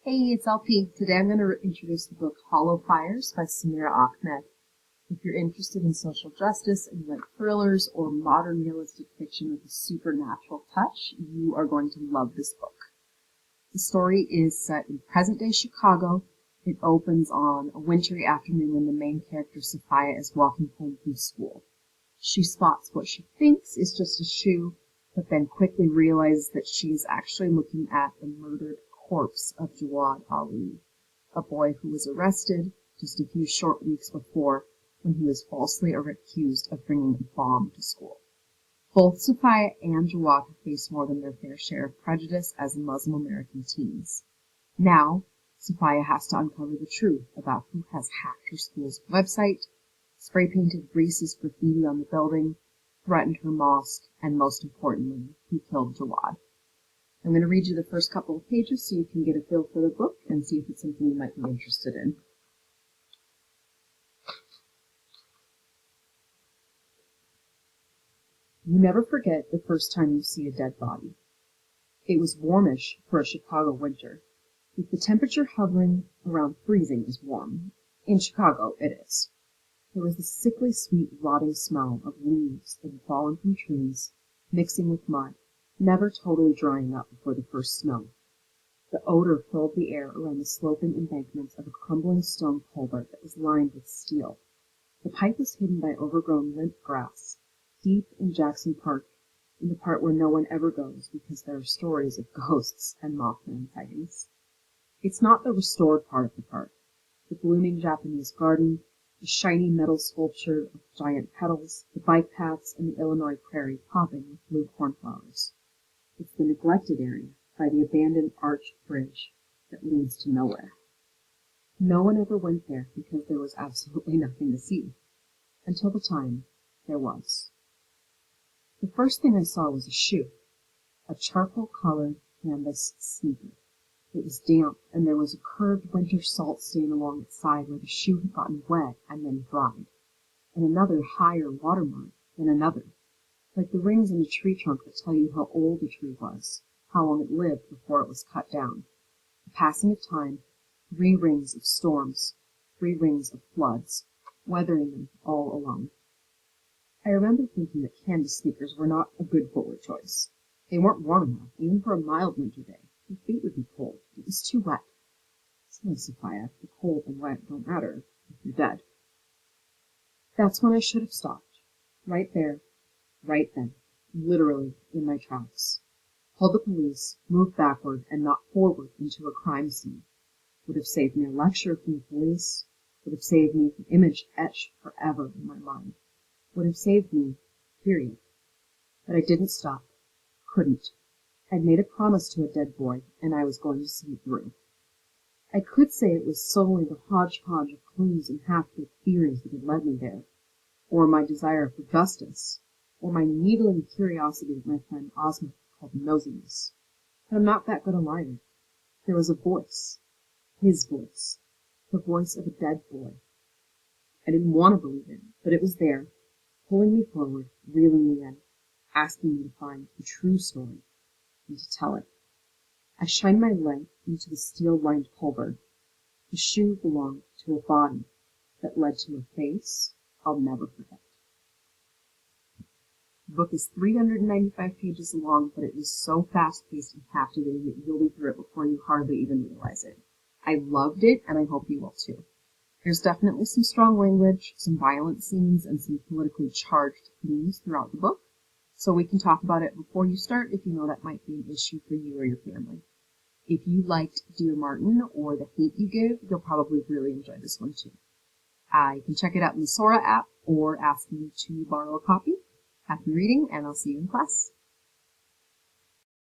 Hey, it's LP. Today I'm going to introduce the book Hollow Fires by Samira Ahmed. If you're interested in social justice and you like thrillers or modern realistic fiction with a supernatural touch, you are going to love this book. The story is set in present-day Chicago. It opens on a wintry afternoon when the main character, Sophia, is walking home from school. She spots what she thinks is just a shoe, but then quickly realizes that she is actually looking at the murdered corpse of Jawad Ali, a boy who was arrested just a few short weeks before when he was falsely accused of bringing a bomb to school. Both Sophia and Jawad have faced more than their fair share of prejudice as Muslim American teens. Now, Sophia has to uncover the truth about who has hacked her school's website, spray-painted racist graffiti on the building, threatened her mosque, and most importantly, who killed Jawad. I'm going to read you the first couple of pages so you can get a feel for the book and see if it's something you might be interested in. You never forget the first time you see a dead body. It was warmish for a Chicago winter, with the temperature hovering around freezing is warm. In Chicago, it is. There was the sickly sweet rotting smell of leaves that had fallen from trees, mixing with mud, never totally drying up before the first snow. The odor filled the air around the sloping embankments of a crumbling stone culvert that was lined with steel. The pipe was hidden by overgrown limp grass, deep in Jackson Park, in the part where no one ever goes because there are stories of ghosts and Mothman sightings. It's not the restored part of the park, the blooming Japanese garden, the shiny metal sculpture of giant petals, the bike paths, and the Illinois prairie popping with blue cornflowers. It's the neglected area by the abandoned arched bridge that leads to nowhere. No one ever went there because there was absolutely nothing to see. Until the time there was. The first thing I saw was a shoe, a charcoal-colored canvas sneaker. It was damp, and there was a curved winter salt stain along its side where the shoe had gotten wet and then dried, and another higher watermark, then another, like the rings in a tree trunk that tell you how old a tree was, how long it lived before it was cut down. The passing of time, 3 rings of storms, 3 rings of floods, weathering them all alone. I remember thinking that canvas sneakers were not a good footwear choice. They weren't warm enough, even for a mild winter day. Your feet would be cold. It was too wet. Silly Sophia, the cold and wet don't matter if you're dead. That's when I should have stopped. Right there, right then, literally in my tracks. Called the police, moved backward, and not forward into a crime scene. Would have saved me a lecture from the police. Would have saved me an image etched forever in my mind. Would have saved me, period. But I didn't stop. Couldn't. I'd made a promise to a dead boy, and I was going to see it through. I could say it was solely the hodgepodge of clues and half-baked theories that had led me there, or my desire for justice, or my needling curiosity that my friend Ozma called nosiness. But I'm not that good a liar. There was a voice. His voice. The voice of a dead boy. I didn't want to believe it, but it was there, pulling me forward, reeling me in, asking me to find the true story, and to tell it. I shined my light into the steel-lined culvert. The shoe belonged to a body that led to a face I'll never forget. The book is 395 pages long, but it is so fast-paced and captivating that you'll be through it before you hardly even realize it. I loved it, and I hope you will too. There's definitely some strong language, some violent scenes, and some politically charged themes throughout the book, so we can talk about it before you start if you know that might be an issue for you or your family. If you liked Dear Martin or The Hate You Give, you'll probably really enjoy this one too. You can check it out in the Sora app or ask me to borrow a copy. Happy reading, and I'll see you in class.